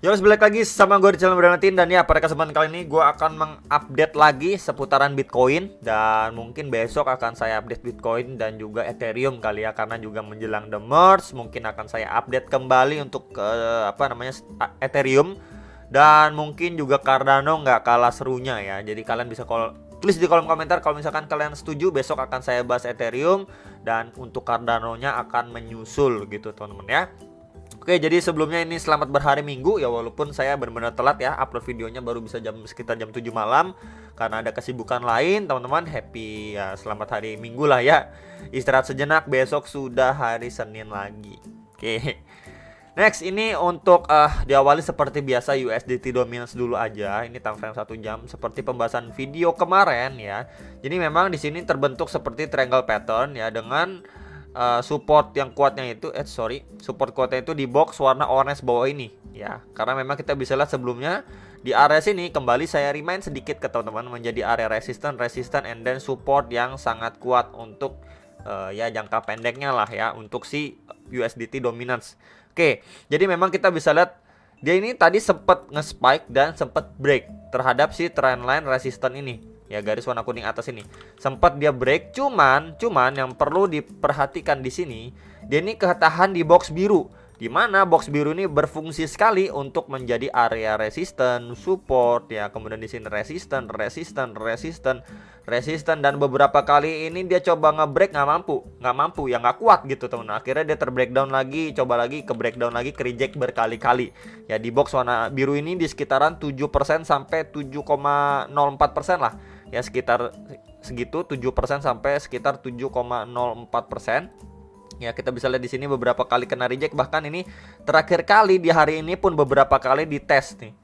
Yo, balik lagi sama gue di channel Bernatin. Dan ya, pada kesempatan kali ini gue akan mengupdate lagi seputaran Bitcoin. Dan mungkin besok akan saya update Bitcoin dan juga Ethereum kali ya, karena juga menjelang the merge. Mungkin akan saya update kembali untuk Ethereum. Dan mungkin juga Cardano nggak kalah serunya ya. Jadi kalian bisa tulis di kolom komentar kalau misalkan kalian setuju. Besok akan saya bahas Ethereum, dan untuk Cardano-nya akan menyusul gitu teman-teman ya. Oke, jadi sebelumnya ini selamat berhari Minggu ya, walaupun saya benar-benar telat ya, upload videonya baru bisa sekitar jam 7 malam karena ada kesibukan lain, teman-teman. Happy ya, selamat hari Minggu lah ya. Istirahat sejenak, besok sudah hari Senin lagi. Oke. Next, ini untuk diawali seperti biasa USDT dominance dulu aja. Ini time frame 1 jam seperti pembahasan video kemarin ya. Jadi memang di sini terbentuk seperti triangle pattern ya, dengan support yang kuatnya itu support kuatnya itu di box warna orange bawah ini ya. Karena memang kita bisa lihat sebelumnya di area sini, kembali saya remind sedikit ke teman-teman, menjadi area resistance and then support yang sangat kuat untuk ya jangka pendeknya lah ya, untuk si USDT dominance. Oke, jadi memang kita bisa lihat dia ini tadi sempat nge-spike dan sempat break terhadap si trendline resistance ini. Ya, garis warna kuning atas ini sempat dia break, cuman yang perlu diperhatikan di sini, dia ini ketahan di box biru, di mana box biru ini berfungsi sekali untuk menjadi area resisten, support ya. Kemudian di sini resisten, dan beberapa kali ini dia coba nge-break, nggak mampu ya, nggak kuat gitu teman. Akhirnya dia terbreakdown lagi, coba lagi ke breakdown lagi, ke reject berkali-kali ya. Di box warna biru ini di sekitaran 7% sampai 7,04% lah ya, sekitar segitu, 7% sampai sekitar 7,04%. Ya, kita bisa lihat di sini beberapa kali kena reject, bahkan ini terakhir kali di hari ini pun beberapa kali dites nih.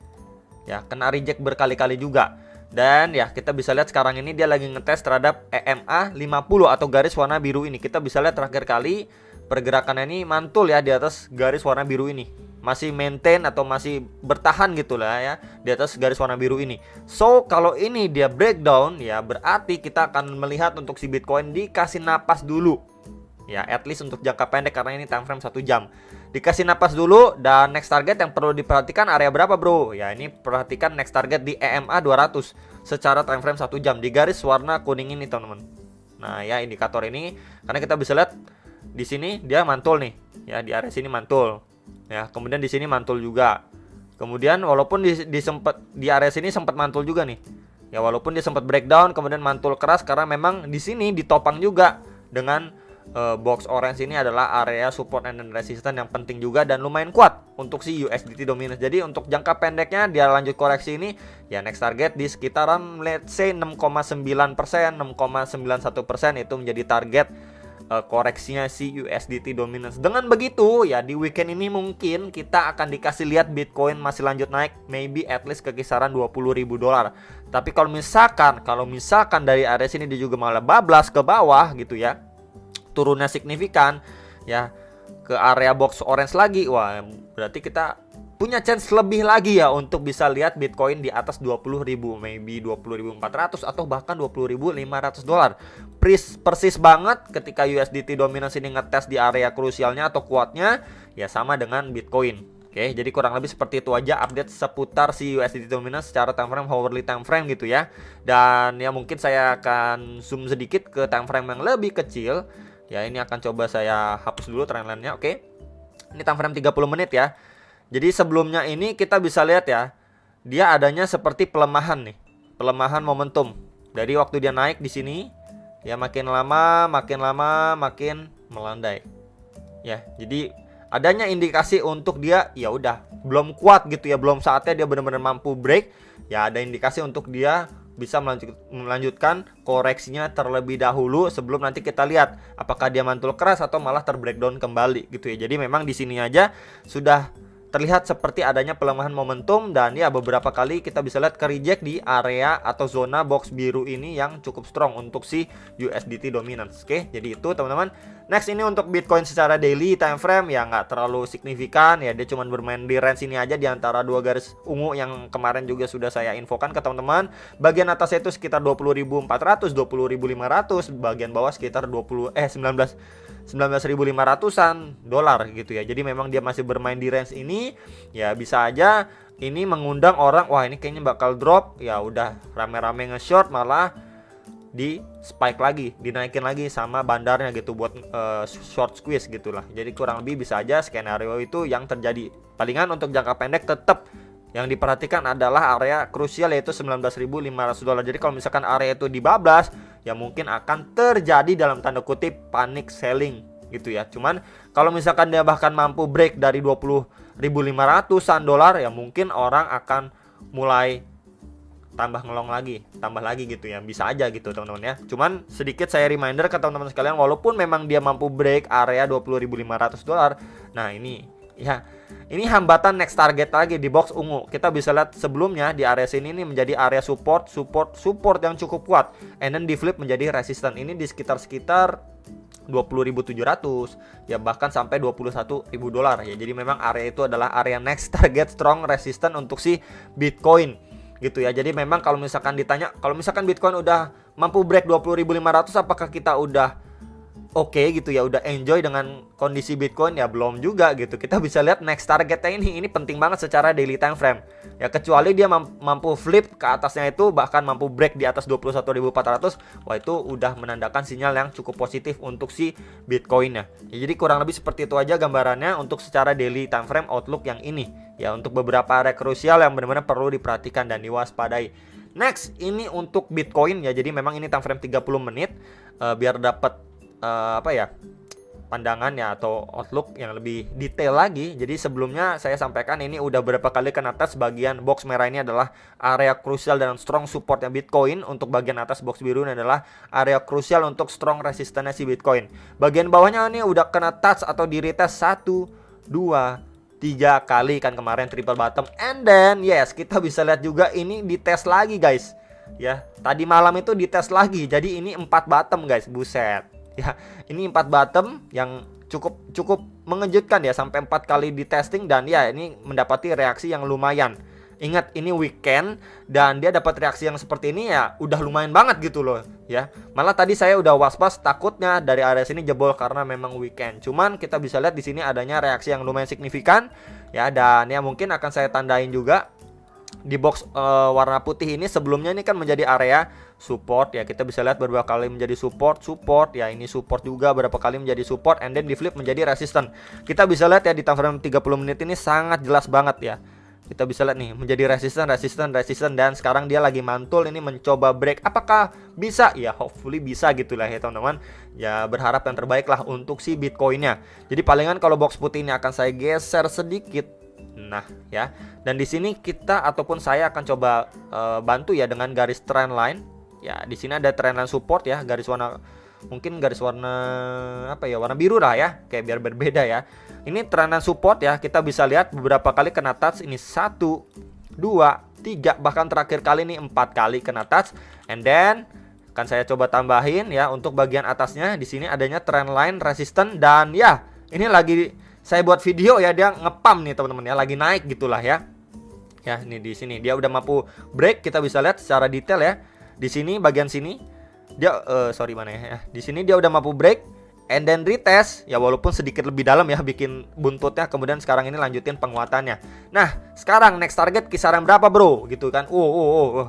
Ya, kena reject berkali-kali juga. Dan ya, kita bisa lihat sekarang ini dia lagi ngetes terhadap EMA 50 atau garis warna biru ini. Kita bisa lihat terakhir kali pergerakannya ini mantul ya di atas garis warna biru ini. Masih maintain atau masih bertahan gitulah ya di atas garis warna biru ini. So, kalau ini dia breakdown ya, berarti kita akan melihat untuk si Bitcoin dikasih napas dulu. Ya, at least untuk jangka pendek, karena ini time frame 1 jam. Dikasih napas dulu, dan next target yang perlu diperhatikan area berapa, bro? Ya, ini perhatikan next target di EMA 200 secara time frame 1 jam di garis warna kuning ini, teman-teman. Nah, ya indikator ini, karena kita bisa lihat di sini dia mantul nih. Ya, di area sini mantul. Ya, kemudian di sini mantul juga. Kemudian walaupun di area sini sempat mantul juga nih. Ya, walaupun dia sempat breakdown kemudian mantul keras, karena memang di sini ditopang juga dengan box orange ini adalah area support and resistance yang penting juga dan lumayan kuat untuk si USDT dominance. Jadi untuk jangka pendeknya dia lanjut koreksi ini ya, next target di sekitaran let's say 6,9%, 6,91% itu menjadi target koreksinya si USDT dominance. Dengan begitu ya, di weekend ini mungkin kita akan dikasih lihat Bitcoin masih lanjut naik, maybe at least ke kisaran $20.000. Tapi kalau misalkan dari area sini dia juga malah bablas ke bawah gitu ya, turunnya signifikan ya ke area box orange lagi, wah berarti kita punya chance lebih lagi ya untuk bisa lihat Bitcoin di atas 20.000, maybe 20.400 atau bahkan $20.500. Persis banget ketika USDT dominance ini ngetes di area krusialnya atau kuatnya ya, sama dengan Bitcoin. Oke, jadi kurang lebih seperti itu aja update seputar si USDT dominance secara time frame, hourly time frame gitu ya. Dan ya mungkin saya akan zoom sedikit ke time frame yang lebih kecil. Ya, ini akan coba saya hapus dulu trendline-nya. Oke. Ini time frame 30 menit ya. Jadi sebelumnya ini kita bisa lihat ya, dia adanya seperti pelemahan nih. Pelemahan momentum. Dari waktu dia naik di sini, ya makin lama makin melandai. Ya, jadi adanya indikasi untuk dia ya udah belum kuat gitu ya, belum saatnya dia benar-benar mampu break. Ya, ada indikasi untuk dia bisa melanjutkan koreksinya terlebih dahulu sebelum nanti kita lihat apakah dia mantul keras atau malah terbreakdown kembali gitu ya. Jadi memang di sini aja sudah terlihat seperti adanya pelemahan momentum, dan ya beberapa kali kita bisa lihat ke reject di area atau zona box biru ini yang cukup strong untuk si USDT dominance. Oke, jadi itu teman-teman. Next ini untuk Bitcoin secara daily time frame ya nggak terlalu signifikan ya, dia cuma bermain di range ini aja di antara dua garis ungu yang kemarin juga sudah saya infokan ke teman-teman. Bagian atasnya itu sekitar 20.400, 20.500, bagian bawah sekitar 19.500-an dolar gitu ya. Jadi memang dia masih bermain di range ini ya, bisa aja ini mengundang orang, wah ini kayaknya bakal drop ya, udah rame-rame nge-short malah di spike lagi, dinaikin lagi sama bandarnya gitu buat short squeeze gitulah. Jadi kurang lebih bisa aja skenario itu yang terjadi. Palingan untuk jangka pendek tetap yang diperhatikan adalah area krusial yaitu 19.500 dolar. Jadi kalau misalkan area itu dibablas ya mungkin akan terjadi dalam tanda kutip panic selling gitu ya. Cuman kalau misalkan dia bahkan mampu break dari 20.500-an dolar ya mungkin orang akan mulai tambah lagi gitu ya, bisa aja gitu teman-teman ya. Cuman sedikit saya reminder ke teman-teman sekalian, walaupun memang dia mampu break area 20.500 dolar, nah ini ya, ini hambatan next target lagi di box ungu. Kita bisa lihat sebelumnya di area sini ini menjadi area support yang cukup kuat, and then di flip menjadi resistance. Ini di sekitar 20.700 ya, bahkan sampai 21.000 dolar ya. Jadi memang area itu adalah area next target strong resistance untuk si Bitcoin gitu ya. Jadi memang kalau misalkan ditanya, kalau misalkan Bitcoin udah mampu break 20.500, apakah kita udah oke gitu ya, udah enjoy dengan kondisi Bitcoin? Ya belum juga gitu. Kita bisa lihat next targetnya ini penting banget secara daily time frame ya, kecuali dia mampu flip ke atasnya itu, bahkan mampu break di atas 21.400, wah itu udah menandakan sinyal yang cukup positif untuk si Bitcoinnya ya. Jadi kurang lebih seperti itu aja gambarannya untuk secara daily time frame outlook yang ini ya, untuk beberapa area krusial yang benar-benar perlu diperhatikan dan diwaspadai. Next ini untuk Bitcoin ya, jadi memang ini time frame 30 menit biar dapat pandangan ya atau outlook yang lebih detail lagi. Jadi sebelumnya saya sampaikan ini udah berapa kali ke atas, bagian box merah ini adalah area krusial dan strong supportnya Bitcoin. Untuk bagian atas box biru ini adalah area krusial untuk strong resistannya si Bitcoin. Bagian bawahnya ini udah kena touch atau di retest 1, 2, 3 kali kan kemarin triple bottom, and then yes kita bisa lihat juga ini dites lagi guys ya. Tadi malam itu dites lagi, jadi ini 4 bottom guys, buset ya. Ini 4 bottom yang cukup mengejutkan ya, sampai 4 kali di testing, dan ya ini mendapati reaksi yang lumayan. Ingat ini weekend dan dia dapat reaksi yang seperti ini ya udah lumayan banget gitu loh ya. Malah tadi saya udah was-was takutnya dari area sini jebol karena memang weekend. Cuman kita bisa lihat di sini adanya reaksi yang lumayan signifikan ya, dan ya mungkin akan saya tandain juga di box warna putih ini. Sebelumnya ini kan menjadi area support ya, kita bisa lihat beberapa kali menjadi support ya, ini support juga berapa kali menjadi support, and then di flip menjadi resistance. Kita bisa lihat ya di time frame 30 menit ini sangat jelas banget ya. Kita bisa lihat nih menjadi resistance, dan sekarang dia lagi mantul ini mencoba break. Apakah bisa? Ya hopefully bisa gitulah ya teman-teman. Ya berharap yang terbaik lah untuk si Bitcoinnya. Jadi palingan kalau box putih ini akan saya geser sedikit. Nah ya, dan di sini kita ataupun saya akan coba bantu ya dengan garis trend line. Ya di sini ada trend line support ya, garis warna warna biru lah ya, kayak biar berbeda ya. Ini trend line support ya, kita bisa lihat beberapa kali kena touch, ini 1, 2, 3, bahkan terakhir kali ini 4 kali kena touch, and then akan saya coba tambahin ya untuk bagian atasnya. Di sini adanya trend line resistance, dan ya ini lagi saya buat video ya, dia ngepam nih teman-teman ya, lagi naik gitulah ya. Ya ini di sini dia udah mampu break, kita bisa lihat secara detail ya. Di sini bagian sini dia di sini dia udah mampu break and then retest ya, walaupun sedikit lebih dalam ya bikin buntutnya, kemudian sekarang ini lanjutin penguatannya. Nah sekarang next target kisaran berapa bro gitu kan.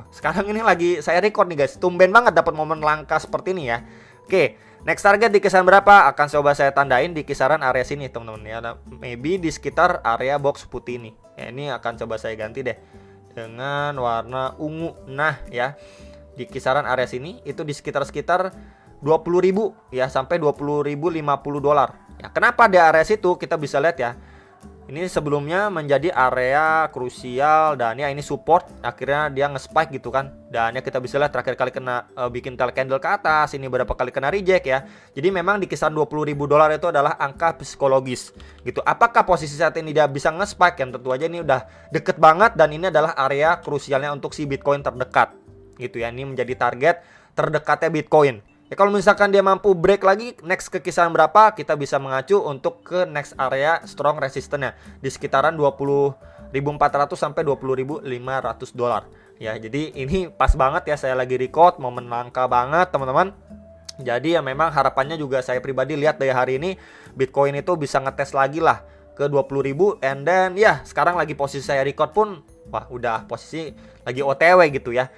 Sekarang ini lagi saya record nih guys, tumben banget dapat momen langka seperti ini ya. Oke, next target di kisaran berapa akan coba saya tandain di kisaran area sini teman-teman ya, maybe di sekitar area box putih ini ya. Ini akan coba saya ganti deh dengan warna ungu. Nah ya, di kisaran area sini itu di sekitar 20.000 ya sampai 20.050 dolar. Ya, kenapa di area situ? Kita bisa lihat ya. Ini sebelumnya menjadi area krusial, dan ya ini support, akhirnya dia nge-spike gitu kan. Dan ya kita bisa lihat terakhir kali kena bikin tail candle ke atas, ini berapa kali kena reject ya. Jadi memang di kisaran 20.000 dolar itu adalah angka psikologis gitu. Apakah posisi saat ini dia bisa nge-spike? Yang tentu aja ini udah deket banget, dan ini adalah area krusialnya untuk si Bitcoin terdekat gitu ya. Ini menjadi target terdekatnya Bitcoin Ya kalau misalkan dia mampu break lagi next ke kisaran berapa, kita bisa mengacu untuk ke next area strong resistance-nya di sekitaran 20.400 sampai 20.500 dolar. Ya, jadi ini pas banget ya, saya lagi record momen langka banget teman-teman. Jadi ya memang harapannya juga saya pribadi lihat dari hari ini Bitcoin itu bisa ngetes lagi lah ke 20.000, and then ya sekarang lagi posisi saya record pun wah udah posisi lagi OTW gitu ya.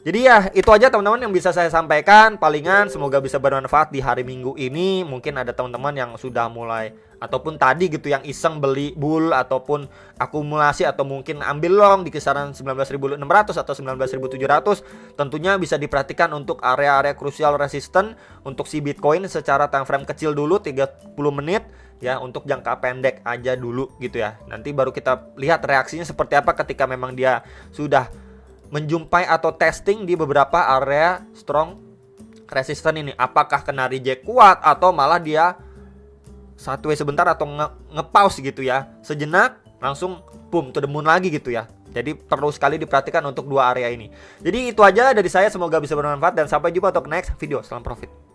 Jadi ya itu aja teman-teman yang bisa saya sampaikan. Palingan semoga bisa bermanfaat di hari Minggu ini. Mungkin ada teman-teman yang sudah mulai ataupun tadi gitu yang iseng beli bull ataupun akumulasi atau mungkin ambil long di kisaran 19.600 atau 19.700. Tentunya bisa diperhatikan untuk area-area krusial resisten untuk si Bitcoin secara time frame kecil dulu 30 menit ya, untuk jangka pendek aja dulu gitu ya. Nanti baru kita lihat reaksinya seperti apa ketika memang dia sudah menjumpai atau testing di beberapa area strong resistance ini. Apakah kena reject kuat atau malah dia satu sebentar atau nge-pause gitu ya, sejenak langsung boom to the moon lagi gitu ya. Jadi perlu sekali diperhatikan untuk dua area ini. Jadi itu aja dari saya, semoga bisa bermanfaat dan sampai jumpa untuk next video. Salam profit.